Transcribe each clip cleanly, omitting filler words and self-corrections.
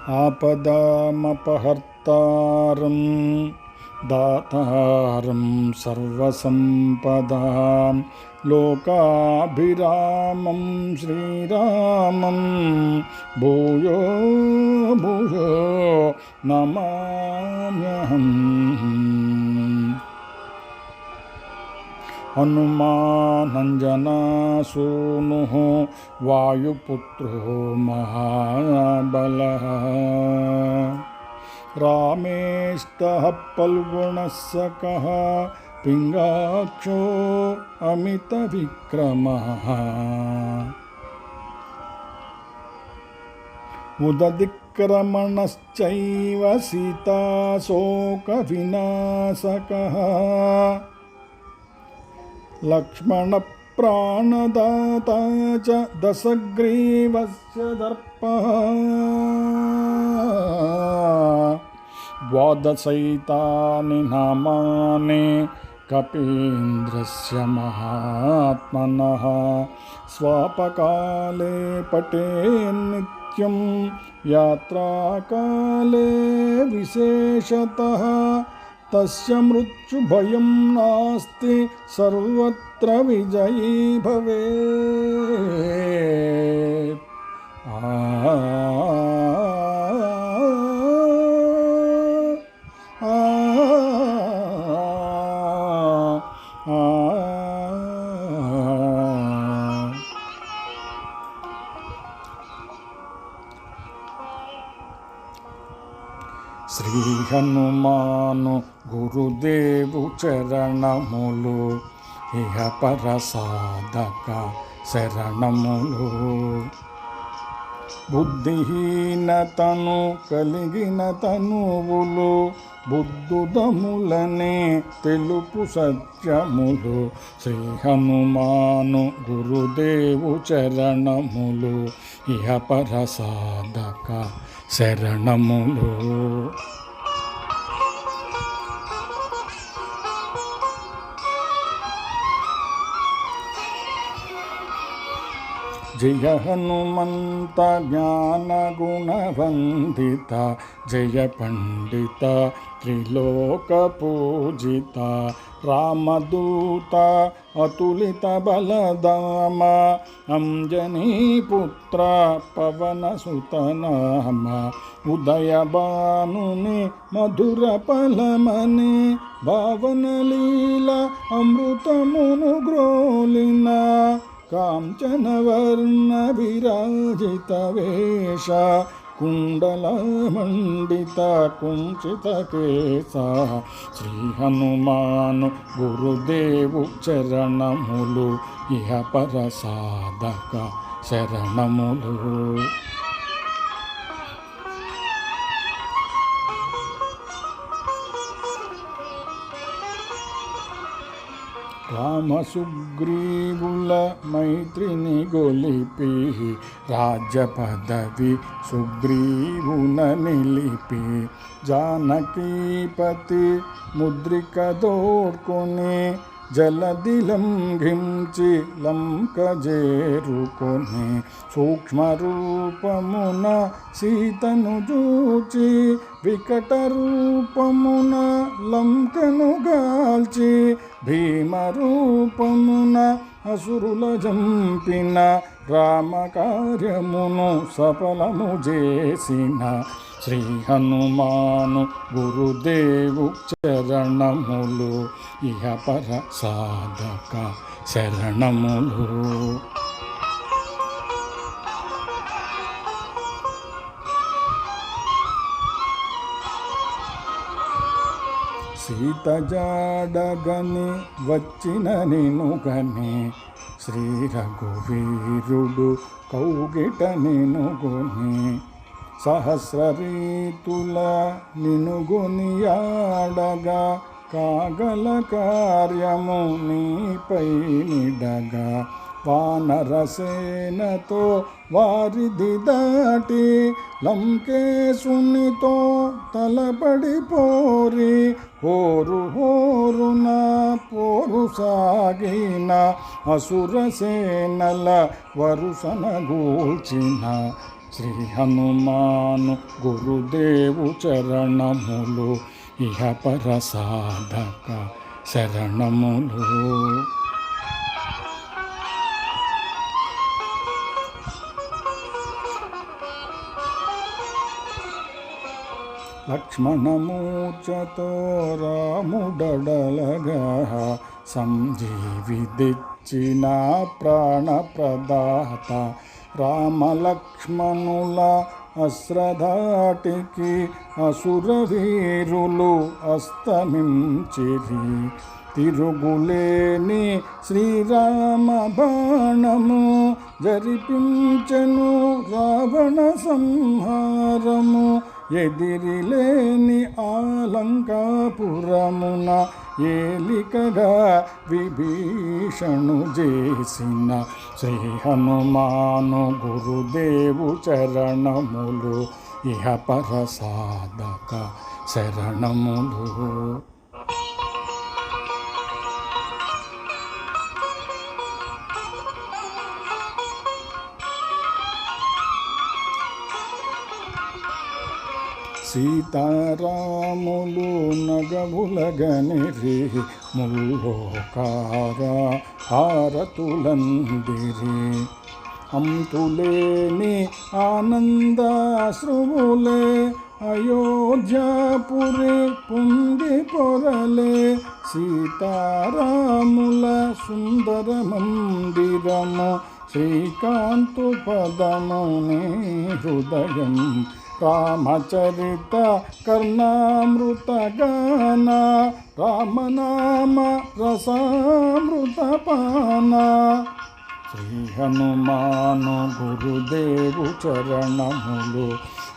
ఆపదామపహర్తారం దాతారం సర్వసంపదాం లోకాభిరామం శ్రీరామం భూయో భూయో నమామ్యహం. హనుమానంజనాసూనుః వాయుపుత్రో మహాబలః రామేష్టః ఫల్గుణః సఖః పింగాక్షో అమితవిక్రమః ఉదతిక్రమణశ్చైవ సీతాశోకవినాశకః లక్ష్మణప్రాణదాతా చ దశగ్రీవస్య దర్పః ద్వాదశైతాని నామాని కపీంద్రస్య మహాత్మనః స్వాపకాలే పఠేన్నిత్యం యాత్రాకాలే విశేషతః తస్య మృత్యుభయం నాస్తి సర్వత్ర విజయీ భవేత్. శ్రీ హనుమాను గురుదేవు చరణములు ఇహ పరసాధక శరణములు. బుద్ధిహీనతను కలిగిన తనువులు బుద్ధుదములనే తెలుపు సత్యములు. శ్రీ హనుమాను గురుదేవు చరణములు ఇహ పరసాధక శరణములు. జయ హనుమంత జ్ఞాన గుణవందిత జయ పండిత త్రిలోక పూజిత రామదూత అతులిత బలదామ అంజనీపుత్ర పవనసుత నామ ఉదయభానుని మధుర ఫలమని భావనలీల అమృతమును గ్రోలిన కాంచనవర్ణ విరాజిత వేష కుండలమండిత కుంచిత కేశ. శ్రీ హనుమాను గురుదేవు చరణములు ఇహ పరసాధక శరణములు. రామ సుగ్రీవుల మైత్రిని గొలిపి రాజ్య పదవి సుగ్రీవున నిలిపి జానకీపతి ముద్రిక దోడ్కొని జలదిలంఘించి లంక చేరుకొని సూక్ష్మరూపమున సీతను చూచి వికట రూపమున లంకను గాల్చి భీమరూపమున అసురుల జంపిన రామకార్యమును సఫలము చేసిన శ్రీ హనుమాను గురుదేవు చరణములు ఇహ పరసాధక శరణములు. సీత జాడగని వచ్చిన నినుగని శ్రీ రఘువీరుడు కౌగిట నినుగొని సహస్ర రీతుల నినుగొని ఆడగా కాగల కార్యము నీపై నిడగా వానరసేనతో వారిది దాటి లంకేశునితో తలపడిపోరి హోరు హోరున పోరు సాగిన అసురసేనల వరుసన గూల్చిన శ్రీ హనుమాను గురుదేవు చరణములు ఇహ పర సాధక శరణములు. లక్ష్మణమూర్ఛతో రాముడడలగా సంజీవిదిచ్చిన ప్రాణప్రదాత రామలక్ష్మణుల అశ్రధాటికి అసురవీరులు అస్తమించిరి. తిరుగులేని శ్రీరామ బాణము జరిపించెను రావణ సంహారము. ఎదిరిలేని ఆలంకాపురమున ఏలికగా విభీషణు చేసిన శ్రీ హనుమాను గురుదేవు చరణములు ఇహ పర సాధక శరణములు. సీతారాములు నగములగనిరి ముల్లోకార హారతులందిరి. అంతులేని ఆనందాశ్రువులే అయోధ్యాపురి పొంగి పొరలే. సీతారాముల సుందర మందిరము శ్రీకాంతు పదముని హృదయం. రామచరిత కర్ణామృత గాన రామనామ రసామృత పాన. శ్రీ హనుమాను గురుదేవు చరణములు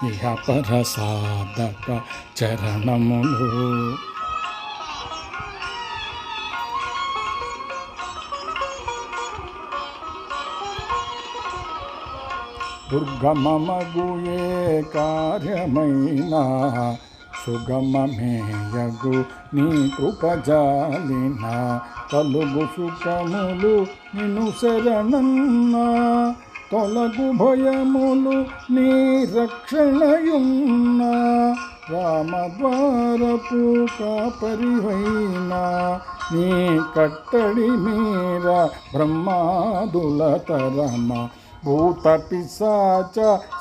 ఇహ పర సాధక చరణములు. దుర్గమమగుయే కార్యమైనా సుగమమేయగు నీ కృపజాలిన. కలుగు సుఖములు నిన్ను శరణన్నా తొలగు భయములు నీ రక్షణయున్నా. రామద్వారపు కాపరివైనా నీ కట్టడి మీర బ్రహ్మాదుల తరమ. భూత పిశాచ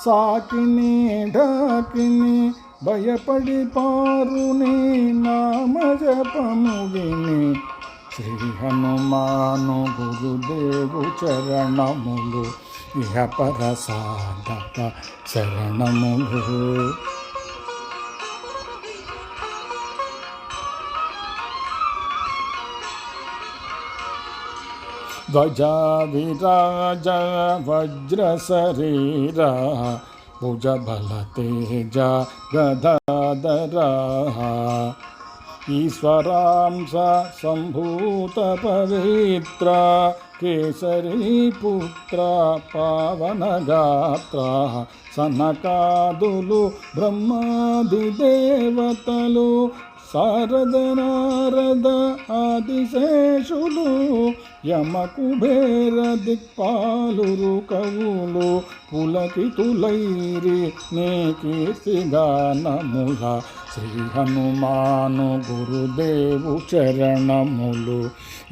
సాకిని ఢాకిని భయపడి పారుని నామ జపము విని. శ్రీ హనుమాను గురుదేవు చరణములు ఇహ పర సాధక శరణములు. ధ్వజా విరాజ వజ్ర శరీర భుజబల తేజ గదాధర. ఈశ్వరాంశ సంభూత పవిత్ర కేసరీ పుత్ర పావన గాత్ర. సనకాదులు బ్రహ్మాది దేవతలు శారద నారద ఆదిశేషులు. యమ కుబేర దిక్పాలురు కవులు పులకితులైరి నీ కీర్తిగానముల. శ్రీ హనుమాను గురుదేవు చరణములు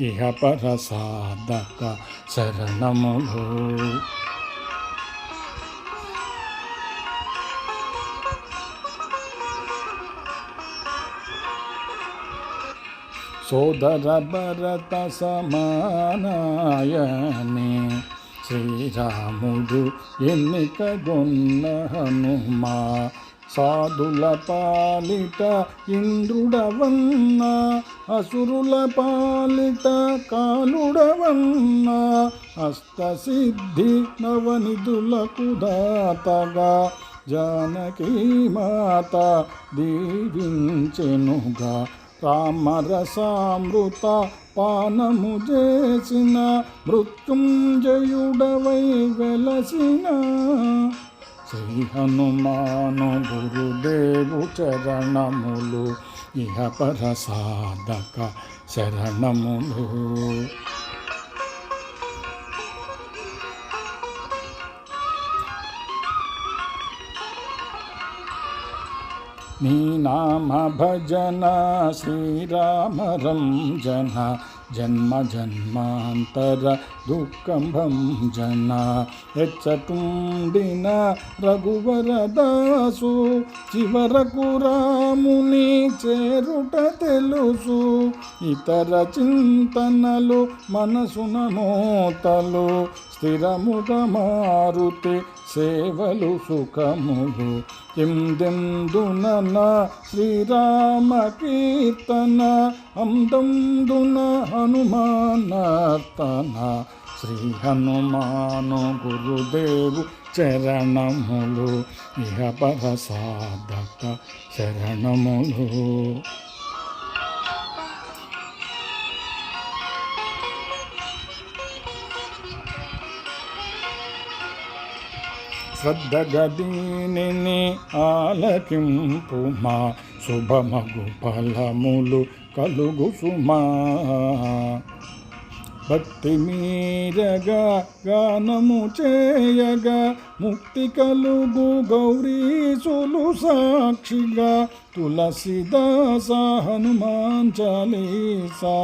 ఇహ పర సాధక శరణములు. సోదర భరత సమానాయనే శ్రీరాముడు ఎన్నికగొన్న హనుమా. సాధుల పాలిట ఇంద్రుడవన్న అసురుల పాలిట కాలుడవన్న. అష్టసిద్ధి నవనిధులకు దాతగా జానకీ మాత దీవించెనుగా. రామరసామృత పానము చేసిన మృత్యుంజయుడవై వెలసిన. శ్రీ హనుమాను గురుదేవు చరణములు ఇహ పర సాధక శరణములు. నీ నామ భజన శ్రీరామ రంజన జన్మ జన్మాంతర దుఃఖం భంజన ఎచ్చటుండిన రఘువరదాసు చివరకు రాముని చేరుట తెలుసు ఇతర చింతనలు మనసున మోతలు స్థిరముగా మారుతే సేవలు సుఖములు ఎందెందున శ్రీరామ కీర్తన అందందున హనుమానర్తన శ్రీ హనుమాను గురుదేవు చరణములు ఇహ పర సాధక శరణములు. శ్రద్ధగా దీనిని ఆలకింపుమా శుభమగు ఫలములు కలుగు సుమా. భక్తి మీరగా గానము చేయగా ముక్తి కలుగు గౌరీసులు సాక్షిగా తులసిదాస హనుమాన్ చాలీసా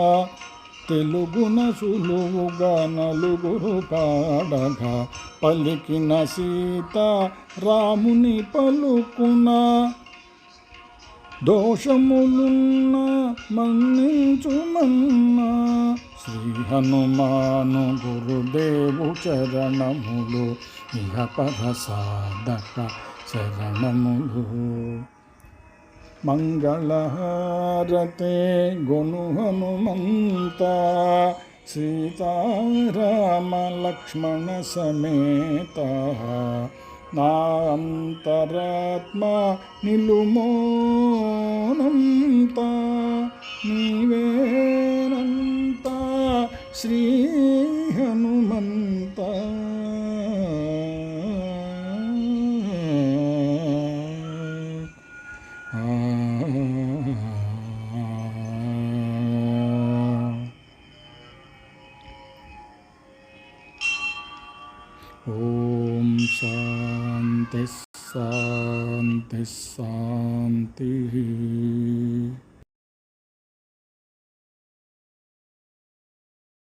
తెలుగున సులువుగా నలుగురు పాడగా పలికిన సీత రాముని పలుకున దోషములున్న మన్నించుమన్నా శ్రీ హనుమాను గురుదేవు చరణములు ఇహ పర సాధక శరణములు. మంగళహారతే గొను హనుమంత సీతారామ లక్ష్మణ సమేత నా అంతరాత్మ నిలుమోనంత నీవేనంత శ్రీ హనుమంత. ఓం శాంతి శాంతి శాంతి.